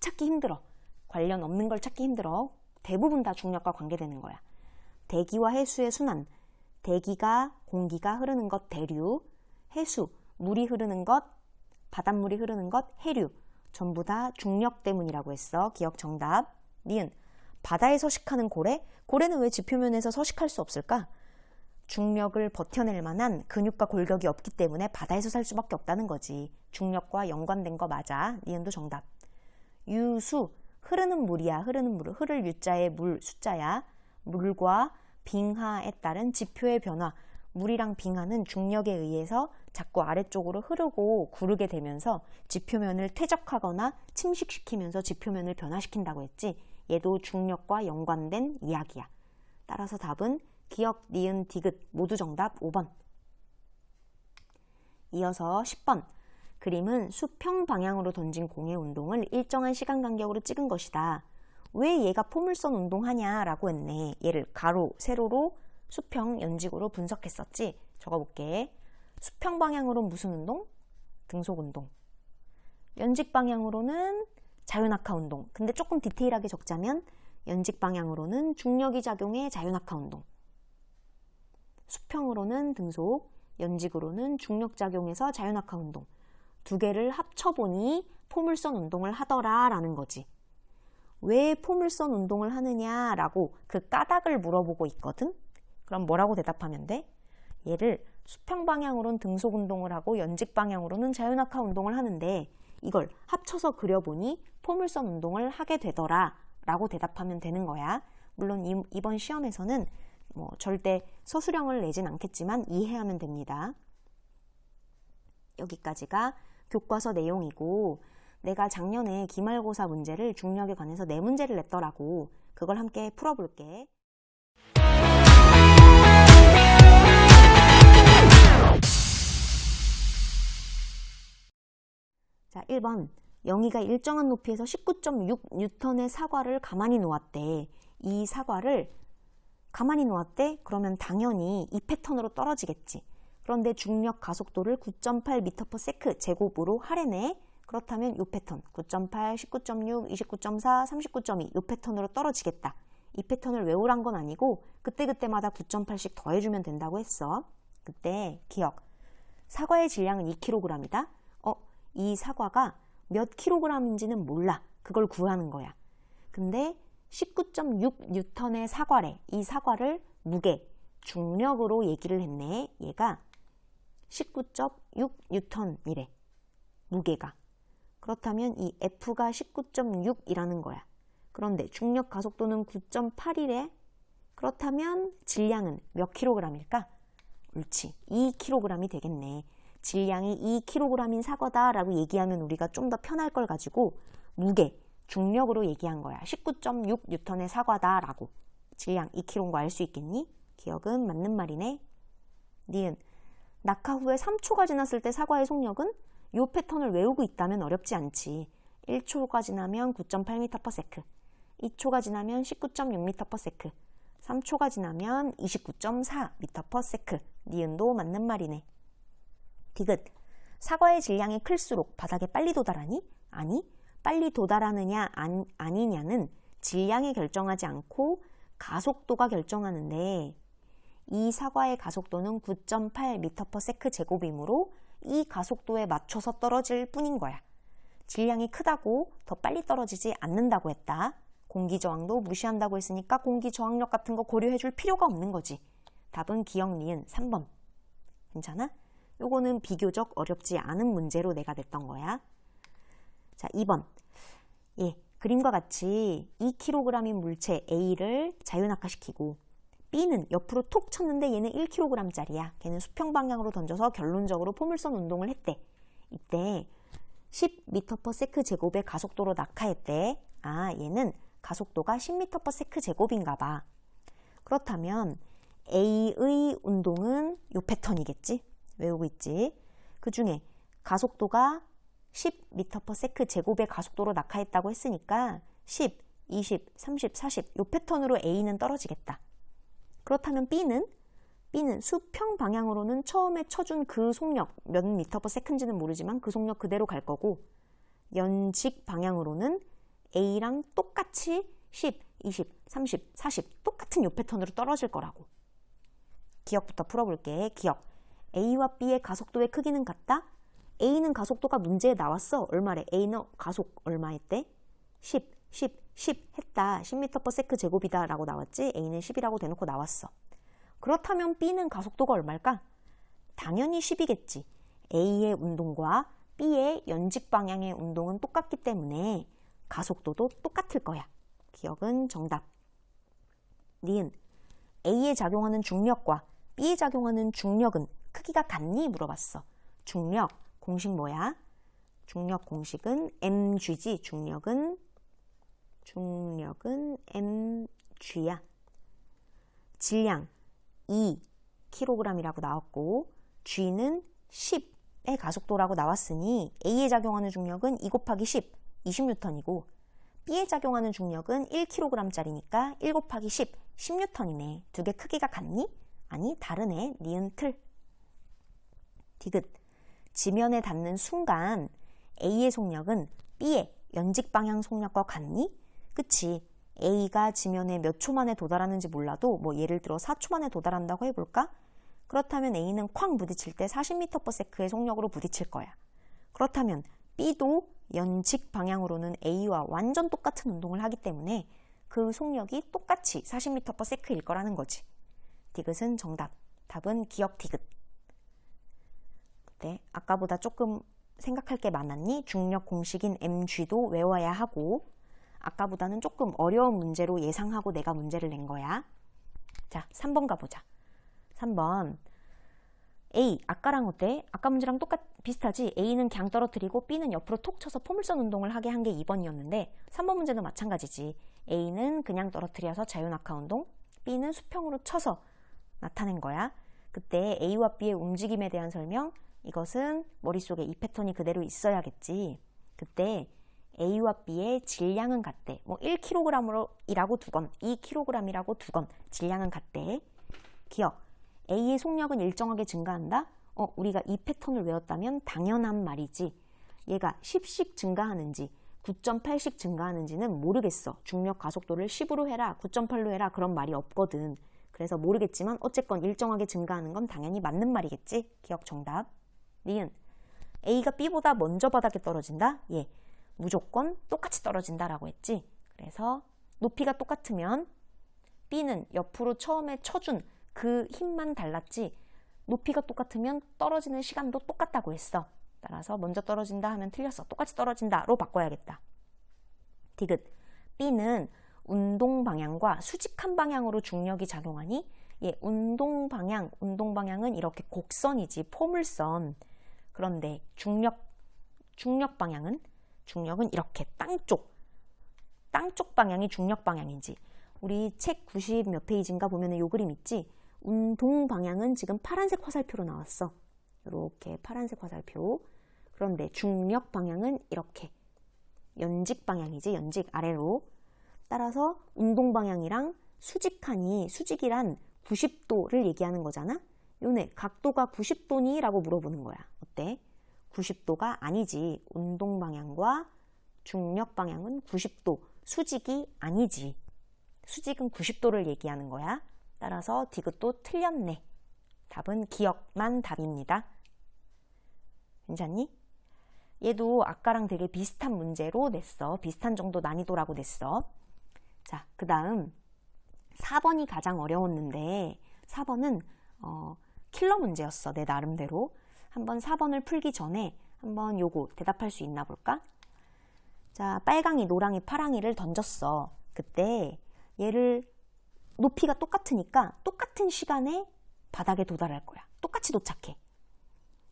찾기 힘들어. 관련 없는 걸 찾기 힘들어. 대부분 다 중력과 관계되는 거야. 대기와 해수의 순환, 대기가 공기가 흐르는 것 대류, 해수, 물이 흐르는 것, 바닷물이 흐르는 것 해류, 전부 다 중력 때문이라고 했어. 기억 정답. 니은. 바다에 서식하는 고래? 고래는 왜 지표면에서 서식할 수 없을까? 중력을 버텨낼 만한 근육과 골격이 없기 때문에 바다에서 살 수밖에 없다는 거지. 중력과 연관된 거 맞아. 니은도 정답. 유수. 흐르는 물이야. 흐르는 물. 흐를 유자의 물 숫자야. 물과 빙하에 따른 지표의 변화. 물이랑 빙하는 중력에 의해서 자꾸 아래쪽으로 흐르고 구르게 되면서 지표면을 퇴적하거나 침식시키면서 지표면을 변화시킨다고 했지. 얘도 중력과 연관된 이야기야. 따라서 답은 기역, 니은, 디귿 모두 정답 5번. 이어서 10번. 그림은 수평 방향으로 던진 공의 운동을 일정한 시간 간격으로 찍은 것이다. 왜 얘가 포물선 운동하냐라고 했네. 얘를 가로, 세로로 수평, 연직으로 분석했었지. 적어볼게. 수평 방향으로 무슨 운동? 등속 운동. 연직 방향으로는 자유낙하 운동. 근데 조금 디테일하게 적자면 연직 방향으로는 중력이 작용해 자유낙하 운동. 수평으로는 등속, 연직으로는 중력 작용해서 자유낙하 운동. 두 개를 합쳐보니 포물선 운동을 하더라 라는 거지. 왜 포물선 운동을 하느냐라고 그 까닭을 물어보고 있거든. 그럼 뭐라고 대답하면 돼? 얘를 수평 방향으로는 등속 운동을 하고 연직 방향으로는 자유낙하 운동을 하는데 이걸 합쳐서 그려보니 포물선 운동을 하게 되더라 라고 대답하면 되는 거야. 물론 이번 시험에서는 절대 서술형을 내진 않겠지만 이해하면 됩니다. 여기까지가 교과서 내용이고 내가 작년에 기말고사 문제를 중력에 관해서 4문제를 냈더라고. 그걸 함께 풀어볼게. 자, 1번. 영희가 일정한 높이에서 19.6N의 사과를 가만히 놓았대. 이 사과를 가만히 놓았대? 그러면 당연히 이 패턴으로 떨어지겠지. 그런데 중력 가속도를 9.8m/s 제곱으로 하래네. 그렇다면 이 패턴 9.8, 19.6, 29.4, 39.2 이 패턴으로 떨어지겠다. 이 패턴을 외우란 건 아니고 그때그때마다 9.8씩 더해주면 된다고 했어. 그때 기억. 사과의 질량은 2kg이다. 이 사과가 몇 kg인지는 몰라. 그걸 구하는 거야. 근데 19.6N의 사과래. 이 사과를 무게, 중력으로 얘기를 했네. 얘가 19.6N이래. 무게가. 그렇다면 이 F가 19.6이라는 거야. 그런데 중력 가속도는 9.8이래. 그렇다면 질량은 몇 kg일까? 옳지. 2kg이 되겠네. 질량이 2kg인 사과다라고 얘기하면 우리가 좀 더 편할 걸 가지고 무게, 중력으로 얘기한 거야. 19.6N의 사과다라고. 질량 2kg인 거 알 수 있겠니? 기억은 맞는 말이네. 니은. 낙하 후에 3초가 지났을 때 사과의 속력은? 이 패턴을 외우고 있다면 어렵지 않지. 1초가 지나면 9.8m/s, 2초가 지나면 19.6m/s, 3초가 지나면 29.4m/s. 니은도 맞는 말이네. 디귿. 사과의 질량이 클수록 바닥에 빨리 도달하니? 아니, 빨리 도달하느냐 아니냐는 질량이 결정하지 않고 가속도가 결정하는데 이 사과의 가속도는 9.8m/s 제곱이므로 이 가속도에 맞춰서 떨어질 뿐인 거야. 질량이 크다고 더 빨리 떨어지지 않는다고 했다. 공기 저항도 무시한다고 했으니까 공기 저항력 같은 거 고려해 줄 필요가 없는 거지. 답은 기억 니은 3번. 괜찮아? 요거는 비교적 어렵지 않은 문제로 내가 냈던 거야. 자, 2번. 그림과 같이 2kg인 물체 A를 자유낙하시키고 B는 옆으로 톡 쳤는데 얘는 1kg짜리야. 걔는 수평 방향으로 던져서 결론적으로 포물선 운동을 했대. 이때 10m/s 제곱의 가속도로 낙하했대. 얘는 가속도가 10m/s 제곱인가 봐. 그렇다면 A의 운동은 요 패턴이겠지? 외우고 있지? 그 중에 가속도가 10m/s 제곱의 가속도로 낙하했다고 했으니까 10, 20, 30, 40 요 패턴으로 A는 떨어지겠다. 그렇다면 B는 수평 방향으로는 처음에 쳐준 그 속력 몇 m/s인지는 모르지만 그 속력 그대로 갈 거고 연직 방향으로는 A랑 똑같이 10, 20, 30, 40 똑같은 요 패턴으로 떨어질 거라고. 기억부터 풀어볼게. 기억. A와 B의 가속도의 크기는 같다? A는 가속도가 문제에 나왔어. 얼마래? A는 가속 얼마 했대? 10, 10, 10 했다. 10m/s 제곱이다 라고 나왔지? A는 10이라고 대놓고 나왔어. 그렇다면 B는 가속도가 얼마일까? 당연히 10이겠지. A의 운동과 B의 연직 방향의 운동은 똑같기 때문에 가속도도 똑같을 거야. 기억은 정답. 니은. A에 작용하는 중력과 B에 작용하는 중력은 크기가 같니? 물어봤어. 중력, 공식 뭐야? 중력 공식은 mg지. 중력은 mg야. 질량 2kg이라고 나왔고 g는 10의 가속도라고 나왔으니 A에 작용하는 중력은 2 곱하기 10, 20N이고 B에 작용하는 중력은 1kg짜리니까 1 곱하기 10, 10N이네. 두 개 크기가 같니? 아니, 다르네. 니은 틀. 디귿. 지면에 닿는 순간 A의 속력은 B의 연직 방향 속력과 같니? 그치. A가 지면에 몇 초 만에 도달하는지 몰라도 예를 들어 4초 만에 도달한다고 해볼까? 그렇다면 A는 쾅 부딪힐 때 40m/s의 속력으로 부딪힐 거야. 그렇다면 B도 연직 방향으로는 A와 완전 똑같은 운동을 하기 때문에 그 속력이 똑같이 40m/s일 거라는 거지. 디귿은 정답. 답은 기억 디귿. 네, 아까보다 조금 생각할 게 많았니? 중력 공식인 mg도 외워야 하고 아까보다는 조금 어려운 문제로 예상하고 내가 문제를 낸 거야. 자, 3번 가보자. 3번. A, 아까랑 어때? 아까 문제랑 비슷하지? A는 그냥 떨어뜨리고 B는 옆으로 톡 쳐서 포물선 운동을 하게 한 게 2번이었는데 3번 문제도 마찬가지지. A는 그냥 떨어뜨려서 자유낙하 운동, B는 수평으로 쳐서 나타낸 거야. 그때 A와 B의 움직임에 대한 설명, 이것은 머릿속에 이 패턴이 그대로 있어야겠지. 그때 A와 B의 질량은 같대. 1kg이라고 두건, 2kg이라고 두건 질량은 같대. 기억. A의 속력은 일정하게 증가한다? 우리가 이 패턴을 외웠다면 당연한 말이지. 얘가 10씩 증가하는지 9.8씩 증가하는지는 모르겠어. 중력 가속도를 10으로 해라, 9.8로 해라 그런 말이 없거든. 그래서 모르겠지만 어쨌건 일정하게 증가하는 건 당연히 맞는 말이겠지. 기억 정답. 니은. A가 B보다 먼저 바닥에 떨어진다? 무조건 똑같이 떨어진다라고 했지. 그래서 높이가 똑같으면 B는 옆으로 처음에 쳐준 그 힘만 달랐지 높이가 똑같으면 떨어지는 시간도 똑같다고 했어. 따라서 먼저 떨어진다 하면 틀렸어. 똑같이 떨어진다로 바꿔야겠다. 디귿. B는 운동 방향과 수직한 방향으로 중력이 작용하니 운동 방향은 이렇게 곡선이지, 포물선. 그런데 중력 방향은 이렇게 땅 쪽 방향이 중력 방향인지. 우리 책 90 몇 페이지인가 보면은 요 그림 있지? 운동 방향은 지금 파란색 화살표로 나왔어. 이렇게 파란색 화살표. 그런데 중력 방향은 이렇게 연직 방향이지, 연직 아래로. 따라서 운동 방향이랑 수직하니, 수직이란 90도를 얘기하는 거잖아. 요네 각도가 90도니? 라고 물어보는 거야. 어때? 90도가 아니지. 운동 방향과 중력 방향은 90도. 수직이 아니지. 수직은 90도를 얘기하는 거야. 따라서 디귿도 틀렸네. 답은 기억만 답입니다. 괜찮니? 얘도 아까랑 되게 비슷한 문제로 냈어. 비슷한 정도 난이도라고 냈어. 자, 그 다음 4번이 가장 어려웠는데 4번은 킬러 문제였어. 내 나름대로. 한번 4번을 풀기 전에 한번 요거 대답할 수 있나 볼까? 자, 빨강이, 노랑이, 파랑이를 던졌어. 그때 얘를 높이가 똑같으니까 똑같은 시간에 바닥에 도달할 거야. 똑같이 도착해.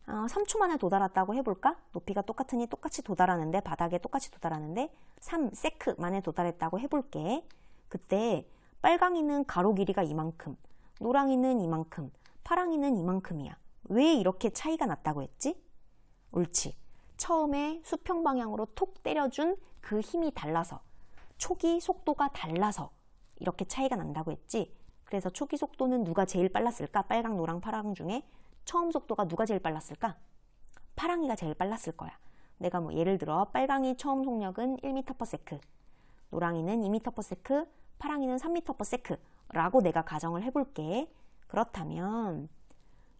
3초 만에 도달했다고 해볼까? 높이가 똑같으니 똑같이 도달하는데, 바닥에 똑같이 도달하는데 3세크 만에 도달했다고 해볼게. 그때 빨강이는 가로 길이가 이만큼, 노랑이는 이만큼, 파랑이는 이만큼이야. 왜 이렇게 차이가 났다고 했지? 옳지. 처음에 수평 방향으로 톡 때려준 그 힘이 달라서, 초기 속도가 달라서 이렇게 차이가 난다고 했지. 그래서 초기 속도는 누가 제일 빨랐을까? 빨강, 노랑, 파랑 중에 처음 속도가 누가 제일 빨랐을까? 파랑이가 제일 빨랐을 거야. 내가 뭐 예를 들어 빨강이 처음 속력은 1m/s, 노랑이는 2m/s, 파랑이는 3m/s 라고 내가 가정을 해볼게. 그렇다면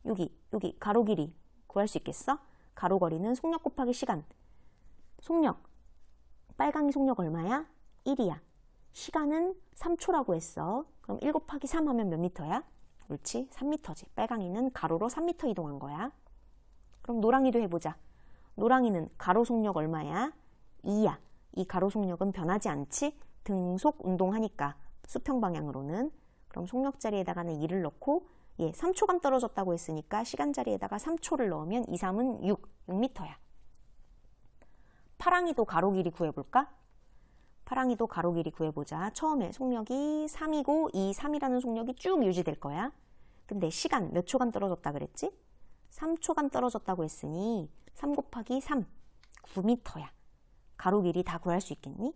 여기 가로 길이 구할 수 있겠어? 가로 거리는 속력 곱하기 시간. 속력, 빨강이 속력 얼마야? 1이야. 시간은 3초라고 했어. 그럼 1 곱하기 3 하면 몇 미터야? 옳지, 3m지. 빨강이는 가로로 3m 이동한 거야. 그럼 노랑이도 해보자. 노랑이는 가로 속력 얼마야? 2야. 이 가로 속력은 변하지 않지? 등속 운동하니까 수평 방향으로는. 그럼 속력 자리에다가는 2를 넣고, 3초간 떨어졌다고 했으니까 시간 자리에다가 3초를 넣으면 2, 3은 6m야. 파랑이도 가로 길이 구해볼까? 파랑이도 가로 길이 구해보자. 처음에 속력이 3이고 이 3이라는 속력이 쭉 유지될 거야. 근데 시간 몇 초간 떨어졌다 그랬지? 3초간 떨어졌다고 했으니 3 곱하기 3, 9m야. 가로 길이 다 구할 수 있겠니?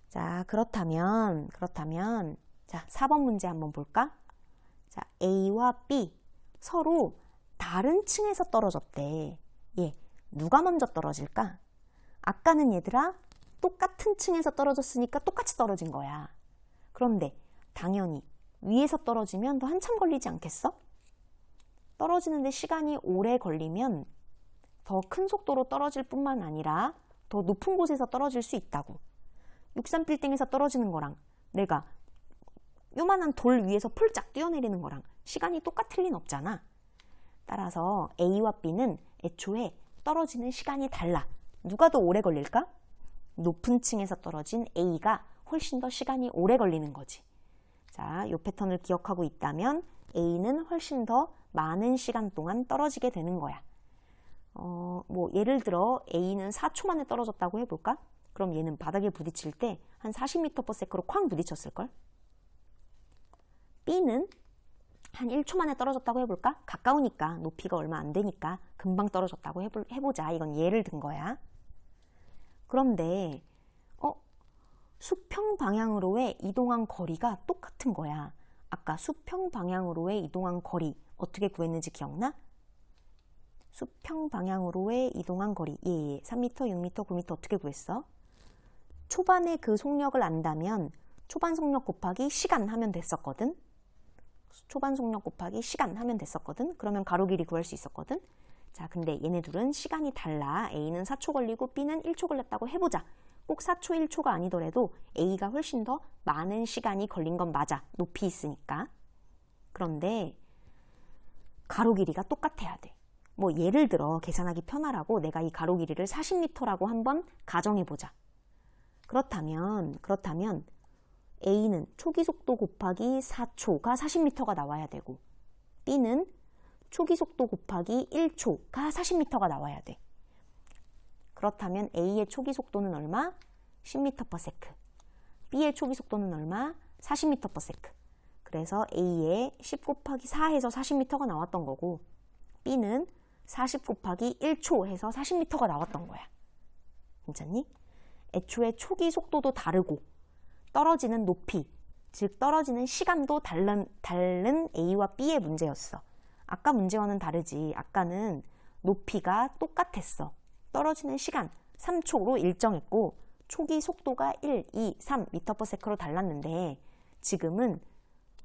자, 그렇다면 자, 4번 문제 한번 볼까? 자, A와 B 서로 다른 층에서 떨어졌대. 누가 먼저 떨어질까? 아까는 얘들아 똑같은 층에서 떨어졌으니까 똑같이 떨어진 거야. 그런데 당연히 위에서 떨어지면 더 한참 걸리지 않겠어? 떨어지는데 시간이 오래 걸리면 더 큰 속도로 떨어질 뿐만 아니라 더 높은 곳에서 떨어질 수 있다고. 63빌딩에서 떨어지는 거랑 내가 요만한 돌 위에서 폴짝 뛰어내리는 거랑 시간이 똑같을 리는 없잖아. 따라서 A와 B는 애초에 떨어지는 시간이 달라. 누가 더 오래 걸릴까? 높은 층에서 떨어진 A가 훨씬 더 시간이 오래 걸리는 거지. 자, 이 패턴을 기억하고 있다면 A는 훨씬 더 많은 시간 동안 떨어지게 되는 거야. 뭐 예를 들어 A는 4초 만에 떨어졌다고 해볼까? 그럼 얘는 바닥에 부딪힐 때 한 40m/s로 쾅 부딪혔을걸? B는 한 1초 만에 떨어졌다고 해볼까? 가까우니까, 높이가 얼마 안 되니까 금방 떨어졌다고 해보자. 이건 예를 든 거야. 그런데 수평 방향으로의 이동한 거리가 똑같은 거야. 아까 수평 방향으로의 이동한 거리 어떻게 구했는지 기억나? 수평 방향으로의 이동한 거리 3m, 6m, 9m 어떻게 구했어? 초반에 그 속력을 안다면 초반 속력 곱하기 시간 하면 됐었거든. 초반 속력 곱하기 시간 하면 됐었거든. 그러면 가로 길이 구할 수 있었거든. 자, 근데 얘네 둘은 시간이 달라. A는 4초 걸리고 B는 1초 걸렸다고 해보자. 꼭 4초, 1초가 아니더라도 A가 훨씬 더 많은 시간이 걸린 건 맞아. 높이 있으니까. 그런데 가로 길이가 똑같아야 돼. 뭐 예를 들어 계산하기 편하라고 내가 이 가로 길이를 40m라고 한번 가정해보자. 그렇다면 A는 초기 속도 곱하기 4초가 40m가 나와야 되고 B는 초기 속도 곱하기 1초가 40m가 나와야 돼. 그렇다면 A의 초기 속도는 얼마? 10m/s. B의 초기 속도는 얼마? 40m/s. 그래서 A의 10 곱하기 4 해서 40m가 나왔던 거고 B는 40 곱하기 1초 해서 40m가 나왔던 거야. 괜찮니? 애초에 초기 속도도 다르고 떨어지는 높이, 즉 떨어지는 시간도 다른 A와 B의 문제였어. 아까 문제와는 다르지. 아까는 높이가 똑같았어. 떨어지는 시간, 3초로 일정했고 초기 속도가 1, 2, 3m/s로 달랐는데 지금은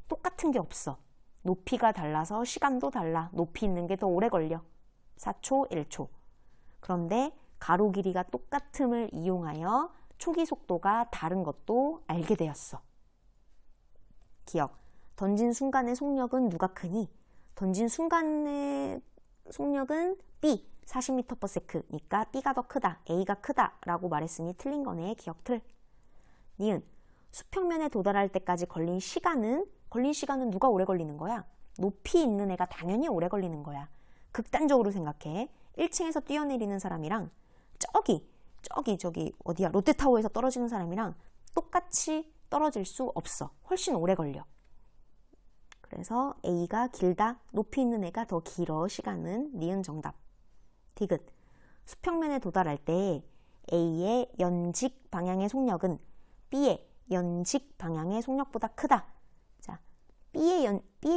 똑같은 게 없어. 높이가 달라서 시간도 달라. 높이 있는 게 더 오래 걸려. 4초, 1초. 그런데 가로 길이가 똑같음을 이용하여 초기 속도가 다른 것도 알게 되었어. 기억. 던진 순간의 속력은 누가 크니? 던진 순간의 속력은 B, 40m/s니까 B가 더 크다, A가 크다 라고 말했으니 틀린 거네. 기억틀. 니은. 수평면에 도달할 때까지 걸린 시간은 누가 오래 걸리는 거야? 높이 있는 애가 당연히 오래 걸리는 거야. 극단적으로 생각해. 1층에서 뛰어내리는 사람이랑 저기 어디야? 롯데타워에서 떨어지는 사람이랑 똑같이 떨어질 수 없어. 훨씬 오래 걸려. 그래서 A가 길다. 높이 있는 애가 더 길어. 시간은. 니은 정답. 디귿. 수평면에 도달할 때 A의 연직 방향의 속력은 B의 연직 방향의 속력보다 크다. 자, B의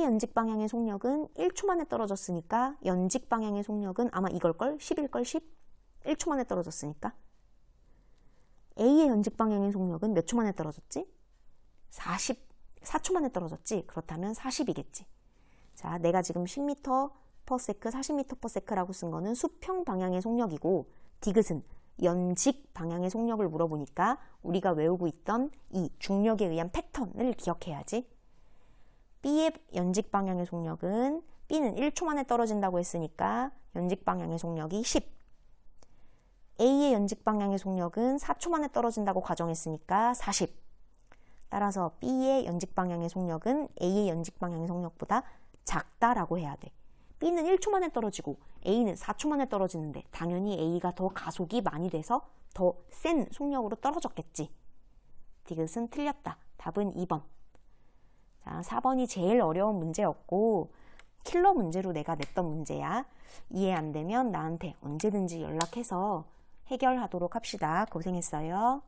연직 방향의 속력은 1초 만에 떨어졌으니까 연직 방향의 속력은 아마 이걸걸? 10일걸? 10? 1초 만에 떨어졌으니까. A의 연직 방향의 속력은 몇 초 만에 떨어졌지? 4초 만에 떨어졌지? 그렇다면 40이겠지. 자, 내가 지금 10m/s, 40m/s라고 쓴 거는 수평 방향의 속력이고 디귿은 연직 방향의 속력을 물어보니까 우리가 외우고 있던 이 중력에 의한 패턴을 기억해야지. B의 연직 방향의 속력은 B는 1초 만에 떨어진다고 했으니까 연직 방향의 속력이 10. A의 연직 방향의 속력은 4초 만에 떨어진다고 가정했으니까 40. 따라서 B의 연직 방향의 속력은 A의 연직 방향의 속력보다 작다라고 해야 돼. B는 1초 만에 떨어지고 A는 4초 만에 떨어지는데 당연히 A가 더 가속이 많이 돼서 더 센 속력으로 떨어졌겠지. 디귿은 틀렸다. 답은 2번. 자, 4번이 제일 어려운 문제였고 킬러 문제로 내가 냈던 문제야. 이해 안 되면 나한테 언제든지 연락해서 해결하도록 합시다. 고생했어요.